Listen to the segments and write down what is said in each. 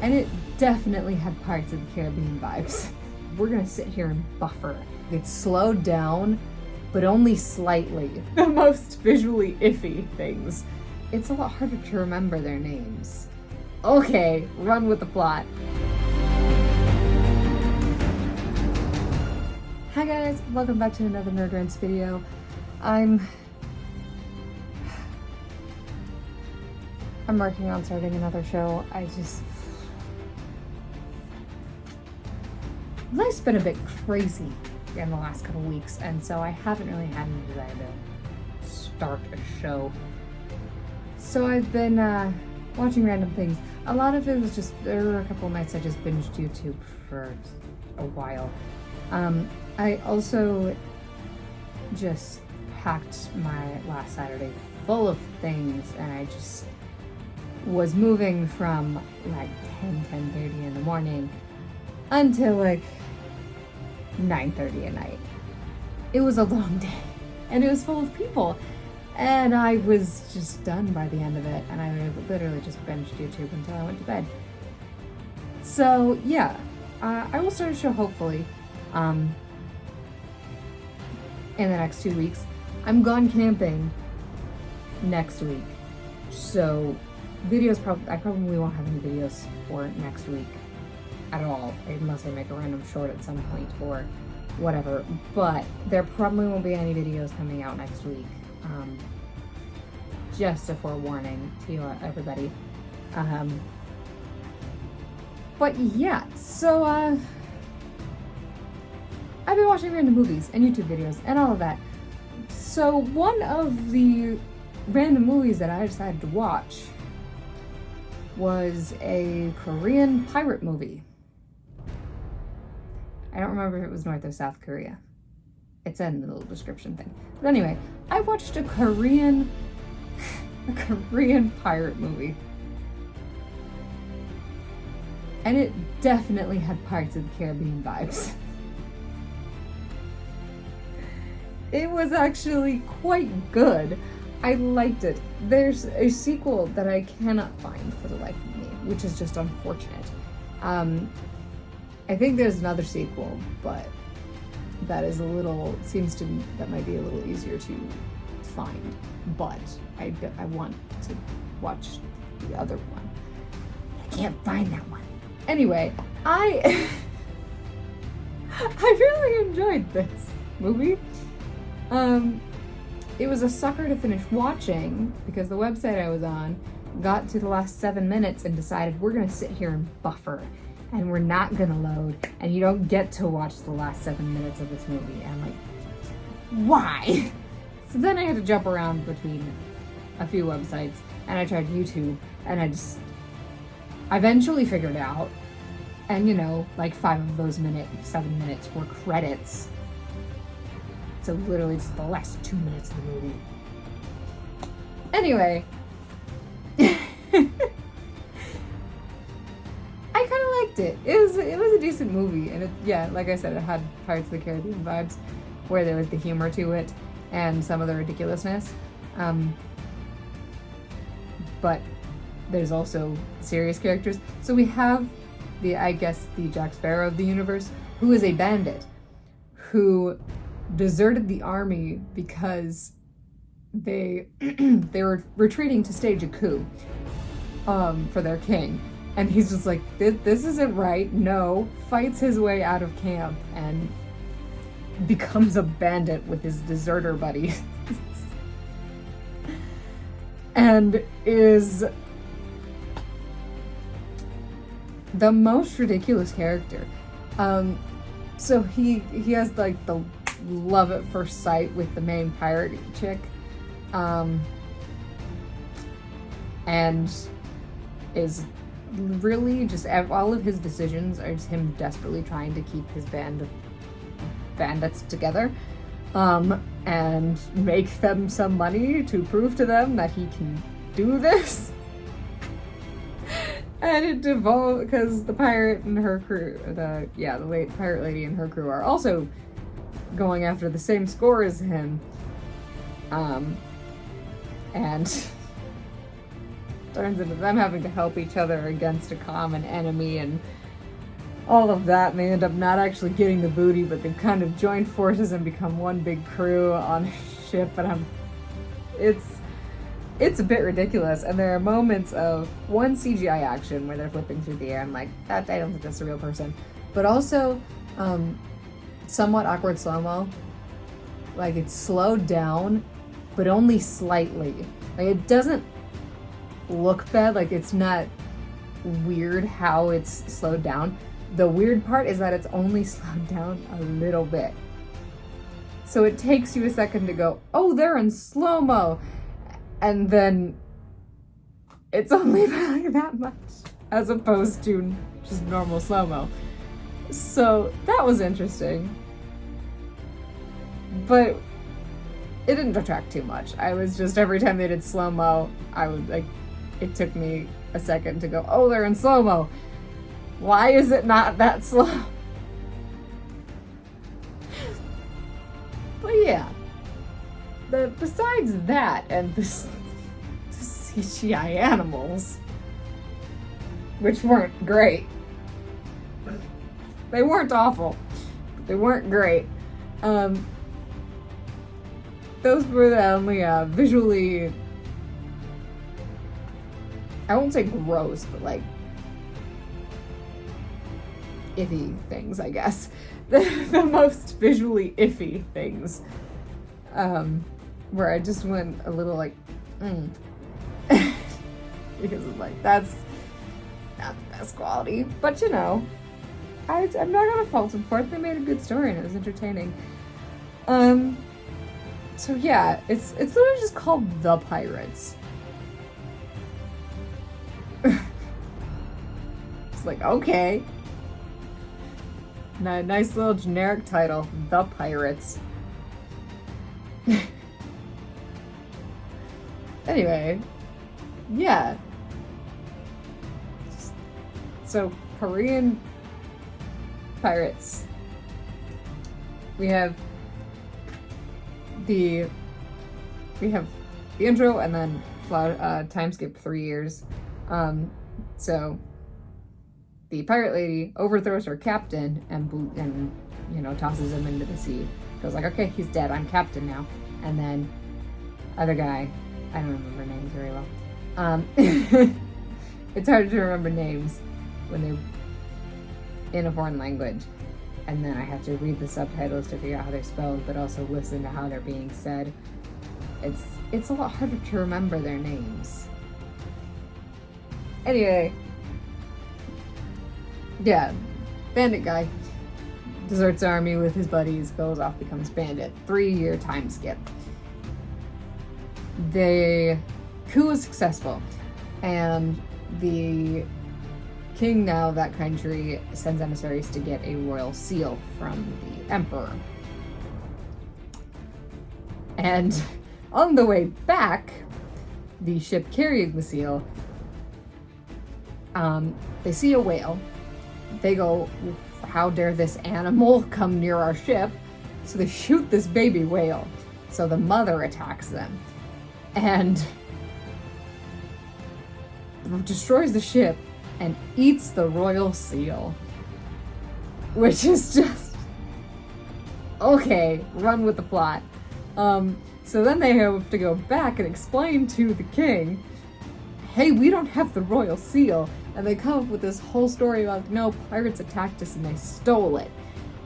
and it definitely had Pirates of the Caribbean vibes. We're gonna sit here and buffer. It's slowed down, but only slightly. The most visually iffy things. It's a lot harder to remember their names. Okay, run with the plot. Hi guys, welcome back to another Nerd Rants video. I'm working on starting another show. Life's been a bit crazy in the last couple weeks, and so I haven't really had any desire to start a show. So I've been watching random things. A lot of it was just, there were a couple of nights I just binged YouTube for a while. I also just packed my last Saturday full of things, and I just was moving from like 10:30 in the morning until like 9:30 at night. It was a long day, and it was full of people, and I was just done by the end of it, and I literally just binged YouTube until I went to bed. So yeah, I will start a show hopefully in the next 2 weeks. I'm gone camping next week, so I probably won't have any videos for next week at all, unless I make a random short at some point or whatever, but there probably won't be any videos coming out next week. Just a forewarning to you, everybody. But yeah, so I've been watching random movies and YouTube videos and all of that. So one of the random movies that I decided to watch was a Korean pirate movie. I don't remember if it was North or South Korea. It's in the little description thing. But anyway, I watched a Korean pirate movie. And it definitely had Pirates of the Caribbean vibes. It was actually quite good. I liked it. There's a sequel that I cannot find for the life of me, which is just unfortunate. I think there's another sequel, but that might be a little easier to find. But I want to watch the other one. I can't find that one. Anyway, I really enjoyed this movie. It was a sucker to finish watching because the website I was on got to the last 7 minutes and decided we're gonna sit here and buffer and we're not gonna load and you don't get to watch the last 7 minutes of this movie. And I'm like, why? So then I had to jump around between a few websites and I tried YouTube and I eventually figured out, and like 5 of those 7 minutes were credits. So literally just the last 2 minutes of the movie. Anyway, I kind of liked it. It was a decent movie, and like I said, it had Pirates of the Caribbean vibes, where there was the humor to it and some of the ridiculousness. But there's also serious characters. So we have the Jack Sparrow of the universe, who is a bandit, who deserted the army because they were retreating to stage a coup for their king, and he's just like, this isn't right, no, fights his way out of camp and becomes a bandit with his deserter buddy and is the most ridiculous character. So he has like the love at first sight with the main pirate chick, and is really just, all of his decisions are just him desperately trying to keep his band of bandits together, and make them some money to prove to them that he can do this. And it devolved because the pirate and her crew, the late pirate lady and her crew are also going after the same score as him. And turns into them having to help each other against a common enemy and all of that, and they end up not actually getting the booty, but they've kind of joined forces and become one big crew on a ship, and it's a bit ridiculous. And there are moments of one CGI action where they're flipping through the air. I'm like, that I don't think that's a real person. But also, somewhat awkward slow-mo. Like, it's slowed down, but only slightly. Like, it doesn't look bad. Like, it's not weird how it's slowed down. The weird part is that it's only slowed down a little bit. So it takes you a second to go, oh, they're in slow-mo. And then it's only like that much, as opposed to just normal slow-mo. So that was interesting. But it didn't detract too much. I was just, every time they did slow-mo, I would like, it took me a second to go, oh, they're in slow-mo. Why is it not that slow? But yeah, besides that and the CGI animals, which weren't great. They weren't awful, but they weren't great. Those were the only visually, I won't say gross, but like iffy things, I guess. The most visually iffy things. Where I just went a little like, because it's like, that's not the best quality. But you know, I'm not gonna fault them for it. They made a good story and it was entertaining. So yeah, it's literally just called The Pirates. It's like, okay. Nice little generic title, The Pirates. Anyway, yeah. So, Korean pirates. We have the intro and then time skip 3 years. So the pirate lady overthrows her captain and you know, tosses him into the sea. Goes like, okay, he's dead, I'm captain now. And then other guy, I don't remember names very well. It's hard to remember names when they're in a foreign language. And then I have to read the subtitles to figure out how they're spelled, but also listen to how they're being said. It's a lot harder to remember their names. Anyway, yeah, bandit guy deserts army with his buddies, goes off, becomes bandit. 3-year time skip. The coup is successful, and the king now of that country sends emissaries to get a royal seal from the emperor. And on the way back, the ship carrying the seal, they see a whale. They go, how dare this animal come near our ship? So they shoot this baby whale. So the mother attacks them and destroys the ship and eats the royal seal. Which is just, okay, run with the plot. So then they have to go back and explain to the king, hey, we don't have the royal seal. And they come up with this whole story about, no, pirates attacked us and they stole it.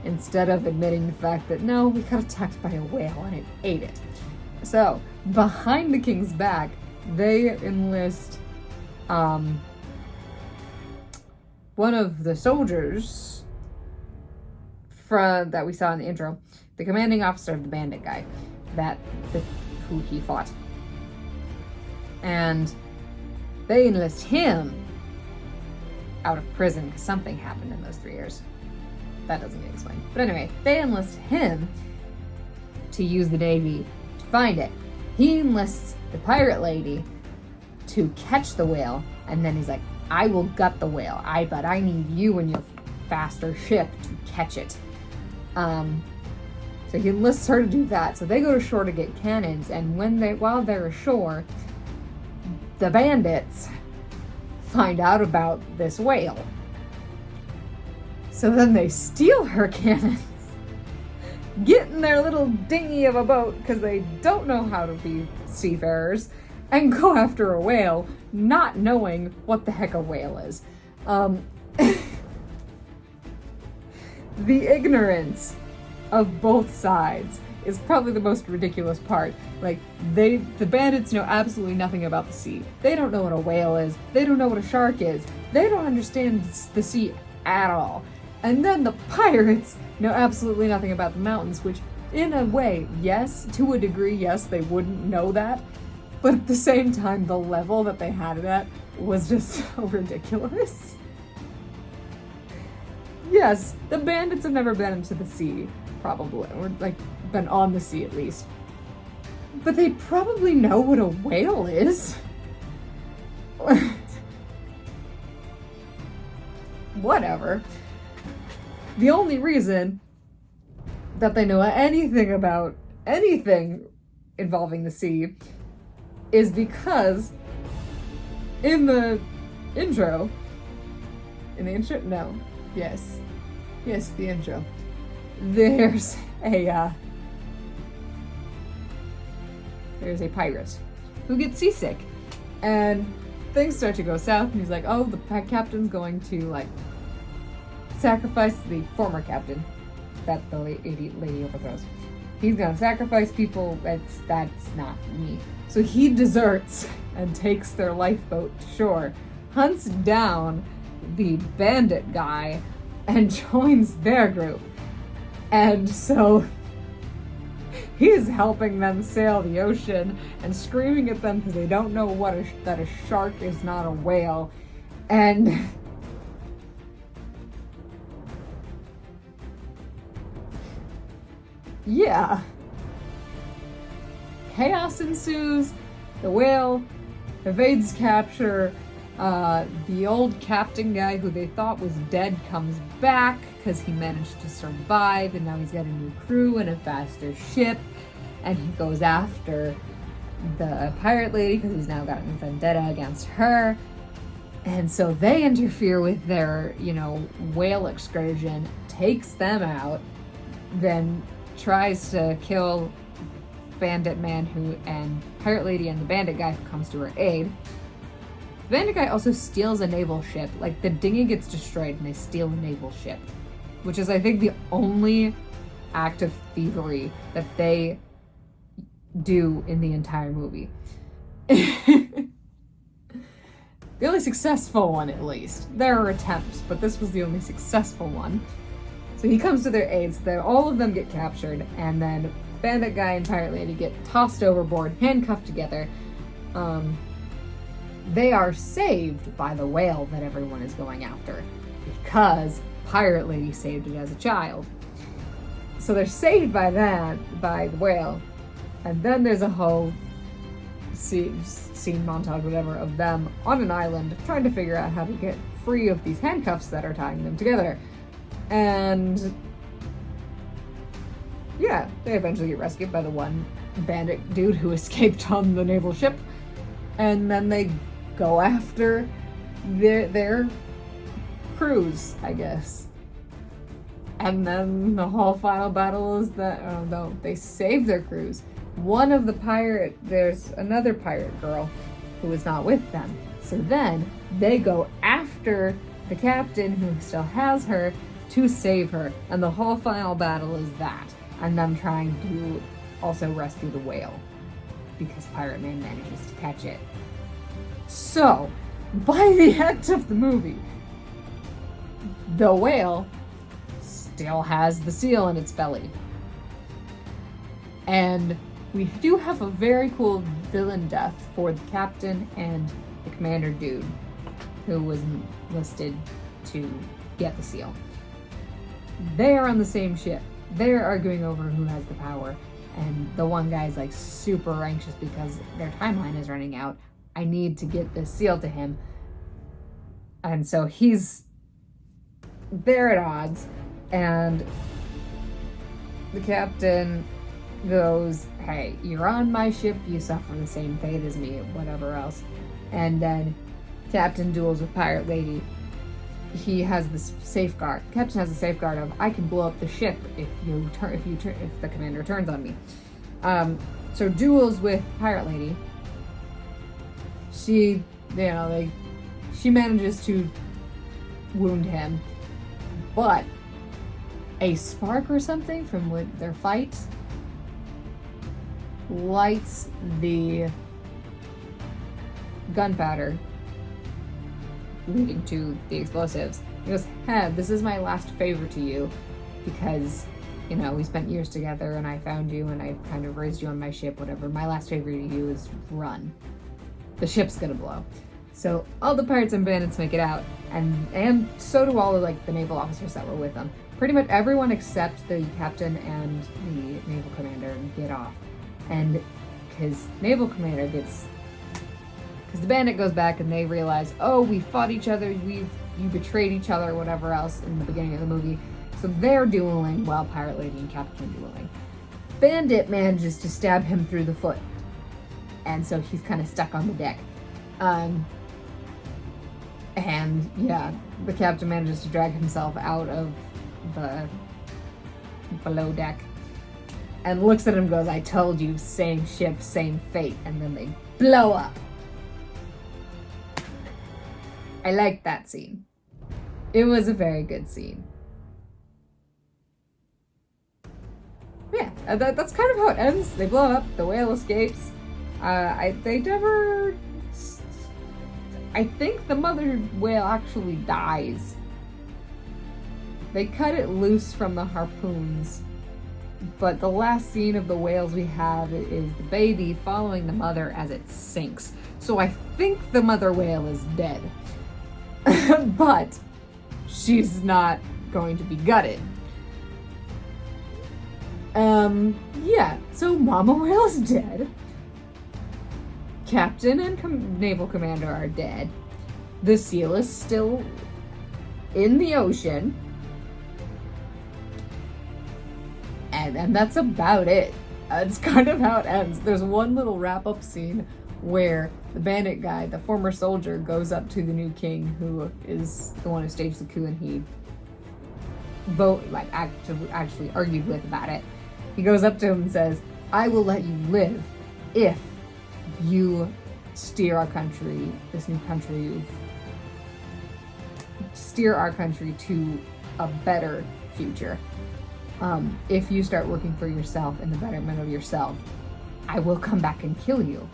Instead of admitting the fact that, no, we got attacked by a whale and it ate it. So, behind the king's back, they enlist one of the soldiers that we saw in the intro, the commanding officer of the bandit guy, who he fought. And they enlist him out of prison because something happened in those 3 years. That doesn't get explained. But anyway, they enlist him to use the Navy to find it. He enlists the pirate lady to catch the whale, and then he's like, I will gut the whale, but I need you and your faster ship to catch it. So he enlists her to do that. So they go to shore to get cannons, and while they're ashore, the bandits find out about this whale. So then they steal her cannons, get in their little dinghy of a boat because they don't know how to be seafarers, and go after a whale, not knowing what the heck a whale is. The ignorance of both sides is probably the most ridiculous part. Like, the bandits know absolutely nothing about the sea. They don't know what a whale is. They don't know what a shark is. They don't understand the sea at all. And then the pirates know absolutely nothing about the mountains, which, in a way, yes, to a degree, yes, they wouldn't know that. But at the same time, the level that they had it at was just so ridiculous. Yes, the bandits have never been into the sea, probably, or like been on the sea at least. But they probably know what a whale is. Whatever. The only reason that they know anything about anything involving the sea is because in the intro, no, yes, the intro, there's a pirate who gets seasick, and things start to go south, and he's like, oh, the captain's going to, like, sacrifice the former captain that the lady overthrows. He's gonna sacrifice people. That's not me. So he deserts and takes their lifeboat to shore, hunts down the bandit guy, and joins their group. And so he's helping them sail the ocean and screaming at them because they don't know that a shark is not a whale. And yeah. Chaos ensues. The whale evades capture. The old captain guy who they thought was dead comes back because he managed to survive, and now he's got a new crew and a faster ship, and he goes after the pirate lady because he's now got a vendetta against her. And so they interfere with their, whale excursion, takes them out, then tries to kill bandit man and pirate lady and the bandit guy who comes to her aid. The bandit guy also steals a naval ship. Like, the dinghy gets destroyed and they steal a naval ship, which is, I think, the only act of thievery that they do in the entire movie. The only successful one, at least. There are attempts, but this was the only successful one. So he comes to their aid, so all of them get captured, and then bandit guy and pirate lady get tossed overboard, handcuffed together. They are saved by the whale that everyone is going after, because pirate lady saved it as a child. So they're saved by the whale, and then there's a whole scene montage, whatever, of them on an island trying to figure out how to get free of these handcuffs that are tying them together. And yeah, they eventually get rescued by the one bandit dude who escaped on the naval ship, and then they go after their crews, I guess. And then the whole final battle is that, oh no, they save their crews. There's another pirate girl who is not with them. So then they go after the captain who still has her to save her. And the whole final battle is that. And them trying to also rescue the whale, because Pirate Man manages to catch it. So, by the end of the movie, the whale still has the seal in its belly. And we do have a very cool villain death for the captain and the commander dude who was enlisted to get the seal. They are on the same ship. They're arguing over who has the power, and the one guy's like super anxious because their timeline is running out. I need to get this seal to him. And so they're at odds, and the captain goes, hey, you're on my ship, you suffer the same fate as me, whatever else. And then Captain duels with Pirate Lady. He has this safeguard. Captain has a safeguard of, I can blow up the ship if the commander turns on me. So duels with Pirate Lady. She manages to wound him, but a spark or something from their fight lights the gunpowder leading to the explosives. He goes, this is my last favor to you because, we spent years together and I found you and I kind of raised you on my ship, whatever. My last favor to you is run. The ship's gonna blow. So all the pirates and bandits make it out, and so do all of the naval officers that were with them. Pretty much everyone except the captain and the naval commander get off. And because the bandit goes back and they realize, oh, we fought each other, you betrayed each other, whatever else in the beginning of the movie. So they're dueling while Pirate Lady and Captain are dueling. Bandit manages to stab him through the foot. And so he's kind of stuck on the deck. And yeah, the captain manages to drag himself out of the below deck and looks at him and goes, I told you, same ship, same fate. And then they blow up. I liked that scene. It was a very good scene. Yeah, that's kind of how it ends. They blow up, the whale escapes. I think the mother whale actually dies. They cut it loose from the harpoons, but the last scene of the whales we have is the baby following the mother as it sinks. So I think the mother whale is dead. But she's not going to be gutted. Yeah, so Mama Whale is dead. Captain and naval commander are dead. The seal is still in the ocean. And that's about it. That's kind of how it ends. There's one little wrap-up scene where the bandit guy, the former soldier, goes up to the new king, who is the one who staged the coup, and he actually argued with about it. He goes up to him and says, I will let you live if you steer our country, this new country, steer our country to a better future. If you start working for yourself and the betterment of yourself, I will come back and kill you.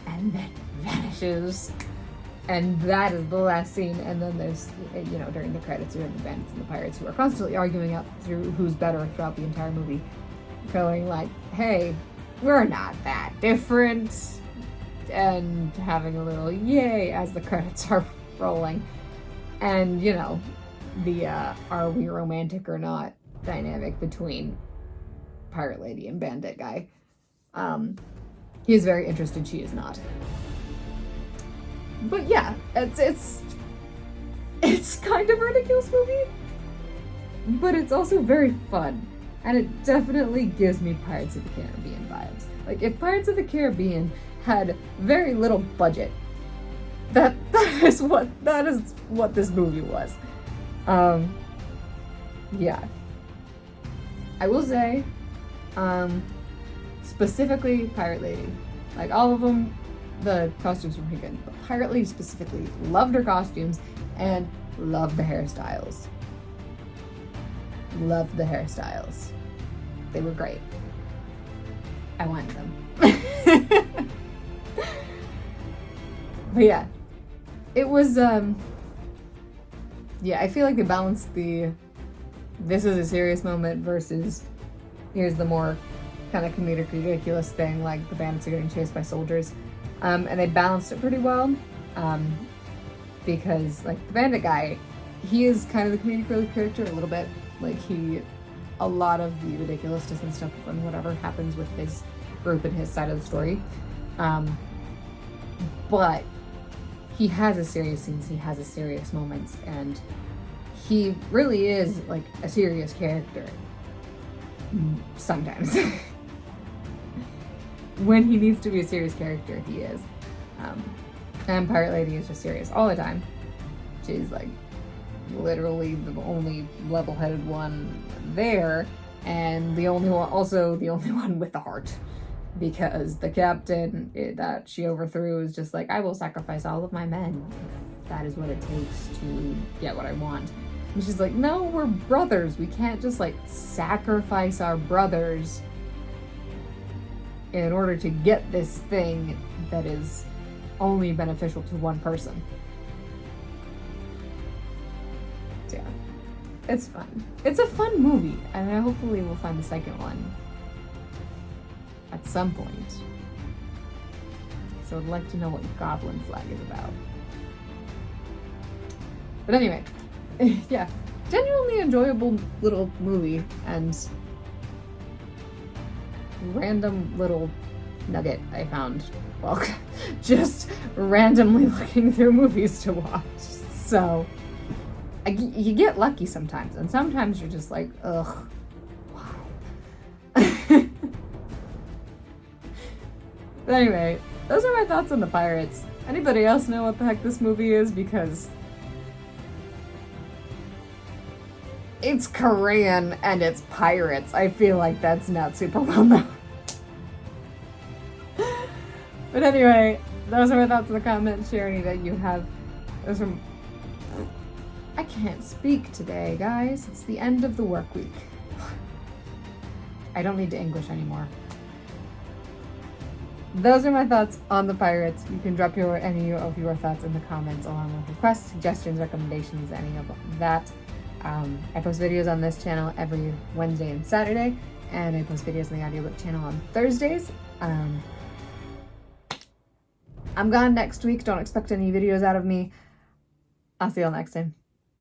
And then vanishes. And that is the last scene. And then there's, during the credits, we have the bandits and the pirates who are constantly arguing out through who's better throughout the entire movie. Going like, hey, we're not that different. And having a little yay as the credits are rolling. And, the are we romantic or not dynamic between Pirate Lady and Bandit guy. He is very interested, she is not. But yeah, it's kind of a ridiculous movie, but it's also very fun, and it definitely gives me Pirates of the Caribbean vibes. Like, if Pirates of the Caribbean had very little budget, that is what this movie was. Yeah. I will say, specifically Pirate Lady. Like, all of them, the costumes were pretty good. But Pirate Lady specifically, loved her costumes and loved the hairstyles. Loved the hairstyles. They were great. I wanted them. But yeah, it was, I feel like they balanced this is a serious moment versus here's the more kind of comedic, ridiculous thing, like the bandits are getting chased by soldiers. And they balanced it pretty well, because, like, the bandit guy, he is kind of the comedic relief character a little bit. Like, a lot of the ridiculousness and stuff and whatever happens with his group and his side of the story. But he has his serious scenes, he has his serious moments, and he really is, like, a serious character. Sometimes. When he needs to be a serious character, he is. And Pirate Lady is just serious all the time. She's like literally the only level-headed one there, and the only one with the heart. Because the captain that she overthrew is just like, I will sacrifice all of my men if that is what it takes to get what I want. And she's like, no, we're brothers. We can't just like sacrifice our brothers in order to get this thing that is only beneficial to one person. So yeah, it's fun. It's a fun movie, and hopefully we'll find the second one at some point. So I'd like to know what Goblin Flag is about. But anyway, yeah, genuinely enjoyable little movie, and random little nugget I found while just randomly looking through movies to watch. So you get lucky sometimes, and sometimes you're just like, ugh, why? But anyway, those are my thoughts on the Pirates. Anybody else know what the heck this movie is? Because it's Korean and it's pirates. I feel like that's not super well known. But anyway, those are my thoughts in the comments. Share any that you have. Those are... I can't speak today, guys. It's the end of the work week. I don't need to English anymore. Those are my thoughts on the Pirates. You can drop any of your thoughts in the comments, along with requests, suggestions, recommendations, any of that. I post videos on this channel every Wednesday and Saturday, and I post videos on the audiobook channel on Thursdays. I'm gone next week. Don't expect any videos out of me. I'll see y'all next time.